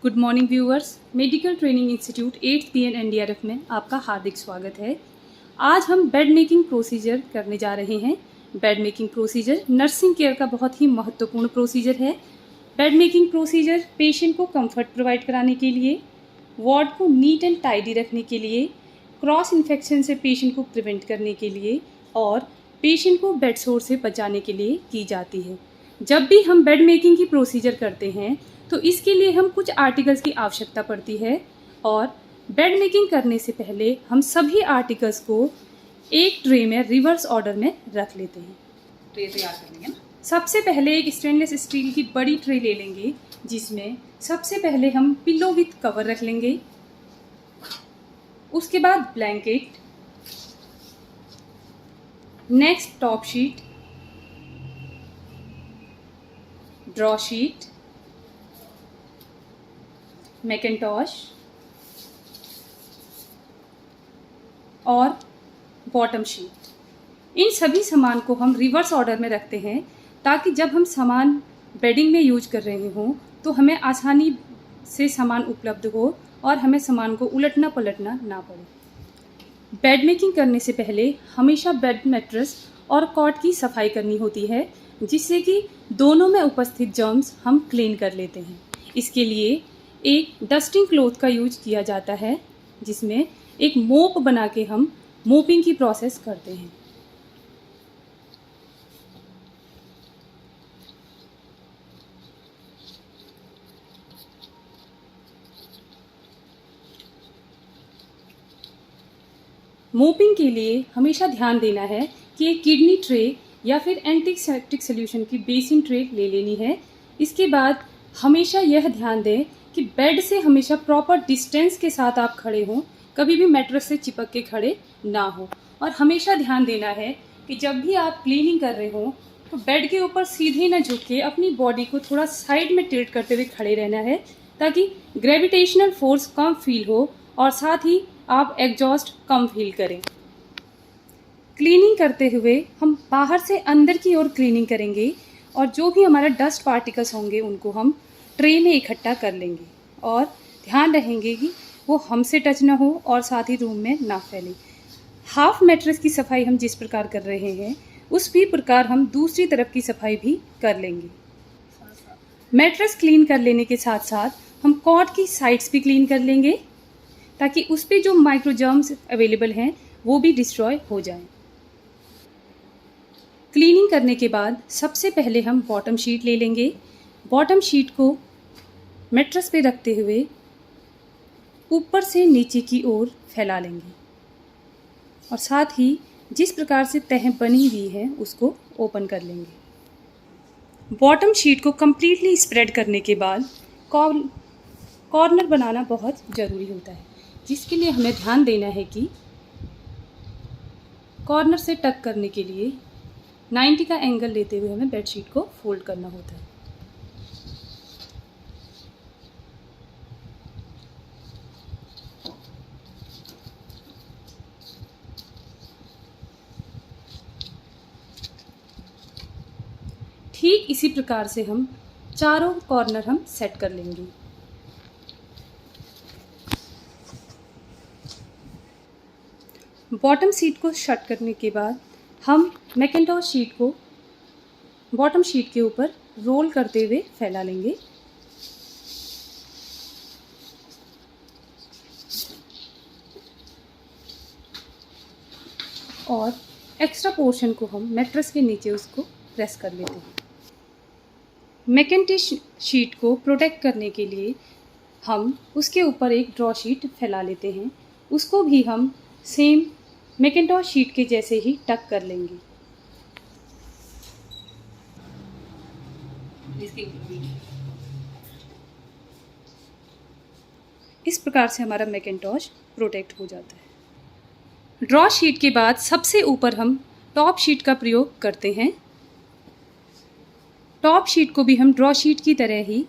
Good morning viewers. Medical training institute 8th PN NDRF में आपका हार्दिक स्वागत है। आज हम बेड मेकिंग प्रोसीजर करने जा रहे हैं। Bed making procedure nursing care का बहुत ही महत्वपूर्ण प्रोसीजर है। बेड मेकिंग प्रोसीजर पेशेंट को कंफर्ट प्रोवाइड कराने के लिए, वार्ड को नीट एंड टाइडी रखने के लिए, क्रॉस इन्फेक्शन से पेशेंट को प्रिवेंट करने के लिए और पेशेंट को बेड सोर से बचाने के लिए की जाती है। जब भी हम बेड मेकिंग की प्रोसीजर करते हैं तो इसके लिए हम कुछ आर्टिकल्स की आवश्यकता पड़ती है और बेड मेकिंग करने से पहले हम सभी आर्टिकल्स को एक ट्रे में रिवर्स ऑर्डर में रख लेते हैं। ट्रे तैयार करेंगे ना। सबसे पहले एक स्टेनलेस स्टील की बड़ी ट्रे ले लेंगे जिसमें सबसे पहले हम पिलो विथ कवर रख लेंगे। उसके बाद blanket, next top sheet, draw sheet, mackintosh और बॉटम शीट। इन सभी सामान को हम रिवर्स ऑर्डर में रखते हैं ताकि जब हम सामान बेडिंग में यूज कर रहे हों तो हमें आसानी से सामान उपलब्ध हो और हमें सामान को उलटना पलटना ना पड़े। बेड मेकिंग करने से पहले हमेशा बेड मैट्रेस और कॉट की सफाई करनी होती है जिससे कि दोनों में उपस्थित जर्म्स हम क्लीन कर लेते हैं। इसके लिए एक डस्टिंग क्लॉथ का यूज किया जाता है जिसमें एक मोप बना के हम मोपिंग की प्रोसेस करते हैं। मोपिंग के लिए हमेशा ध्यान देना है कि एक किडनी ट्रे या फिर एंटीसेप्टिक सोल्यूशन की बेसिन ट्रे ले लेनी है। इसके बाद हमेशा यह ध्यान दें कि बेड से हमेशा प्रॉपर डिस्टेंस के साथ आप खड़े हों, कभी भी मैट्रेस से चिपक के खड़े ना हो। और हमेशा ध्यान देना है कि जब भी आप क्लीनिंग कर रहे हो तो बेड के ऊपर सीधे न झुक के अपनी बॉडी को थोड़ा साइड में टिल्ट करते हुए खड़े रहना है ताकि ग्रेविटेशनल फोर्स कम फील हो और साथ ही आप एग्जॉस्ट कम फील करें। क्लीनिंग करते हुए हम बाहर से अंदर की ओर क्लीनिंग करेंगे और जो भी हमारा डस्ट पार्टिकल्स होंगे उनको हम ट्रे में इकट्ठा कर लेंगे और ध्यान रहेंगे कि वो हमसे टच ना हो और साथ ही रूम में ना फैले। हाफ मैट्रेस की सफाई हम जिस प्रकार कर रहे हैं उस भी प्रकार हम दूसरी तरफ की सफाई भी कर लेंगे। मैट्रेस क्लीन कर लेने के साथ साथ हम कॉट की साइड्स भी क्लीन कर लेंगे ताकि उस पर जो माइक्रोजर्म्स अवेलेबल हैं वो भी डिस्ट्रॉय हो जाएं। क्लीनिंग करने के बाद सबसे पहले हम बॉटम शीट ले लेंगे। बॉटम शीट को मैट्रेस पे रखते हुए ऊपर से नीचे की ओर फैला लेंगे और साथ ही जिस प्रकार से तह बनी हुई है उसको ओपन कर लेंगे। बॉटम शीट को कम्प्लीटली स्प्रेड करने के बाद कॉर्नर बनाना बहुत ज़रूरी होता है जिसके लिए हमें ध्यान देना है कि कॉर्नर से टक करने के लिए 90 का एंगल लेते हुए हमें बेडशीट को फोल्ड करना होता है। ठीक इसी प्रकार से हम चारों कॉर्नर हम सेट कर लेंगे। बॉटम शीट को शट करने के बाद हम मैकिन्टॉश शीट को बॉटम शीट के ऊपर रोल करते हुए फैला लेंगे और एक्स्ट्रा पोर्शन को हम मैट्रेस के नीचे उसको प्रेस कर लेते हैं। मैकिन्टॉश शीट को प्रोटेक्ट करने के लिए हम उसके ऊपर एक ड्रॉ शीट फैला लेते हैं। उसको भी हम सेम मैकिन्टॉश शीट के जैसे ही टक कर लेंगे। इस प्रकार से हमारा मैकिन्टॉश प्रोटेक्ट हो जाता है। ड्रॉ शीट के बाद सबसे ऊपर हम टॉप शीट का प्रयोग करते हैं। टॉप शीट को भी हम ड्रॉ शीट की तरह ही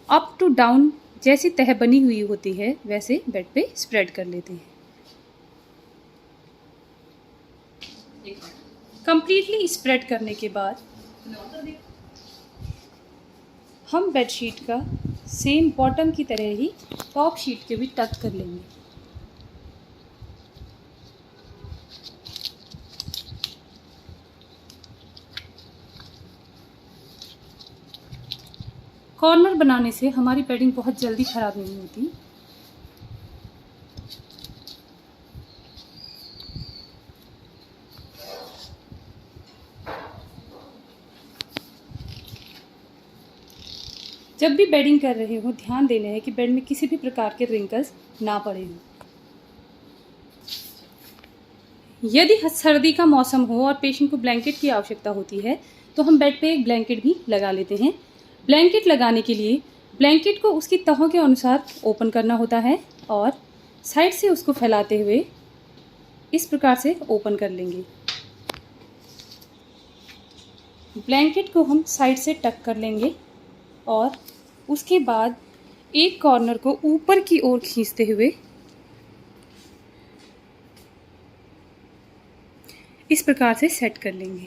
अप टू डाउन जैसी तह बनी हुई होती है वैसे बेड पे स्प्रेड कर लेते हैं। कंप्लीटली स्प्रेड करने के बाद हम बेडशीट का सेम बॉटम की तरह ही टॉप शीट के भी टक कर लेंगे। कॉर्नर बनाने से हमारी पैडिंग बहुत जल्दी ख़राब नहीं होती। जब भी बेडिंग कर रहे हो ध्यान देना है कि बेड में किसी भी प्रकार के रिंकल्स ना पड़े हों। यदि सर्दी का मौसम हो और पेशेंट को ब्लैंकेट की आवश्यकता होती है तो हम बेड पे एक ब्लैंकेट भी लगा लेते हैं। ब्लैंकेट लगाने के लिए ब्लैंकेट को उसकी तहों के अनुसार ओपन करना होता है और साइड से उसको फैलाते हुए इस प्रकार से ओपन कर लेंगे। ब्लैंकेट को हम साइड से टक कर लेंगे और उसके बाद एक कॉर्नर को ऊपर की ओर खींचते हुए इस प्रकार से सेट कर लेंगे।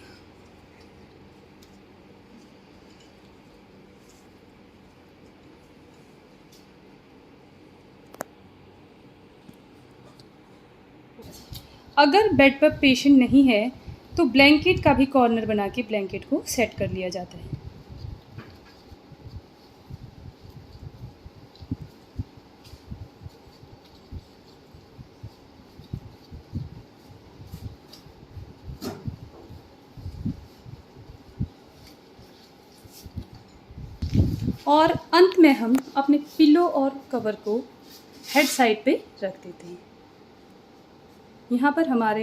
अगर बेड पर पेशेंट नहीं है तो ब्लैंकेट का भी कॉर्नर बना के ब्लैंकेट को सेट कर लिया जाता है। और अंत में हम अपने पिलो और कवर को हेड साइड पे रख देते हैं। यहाँ पर हमारे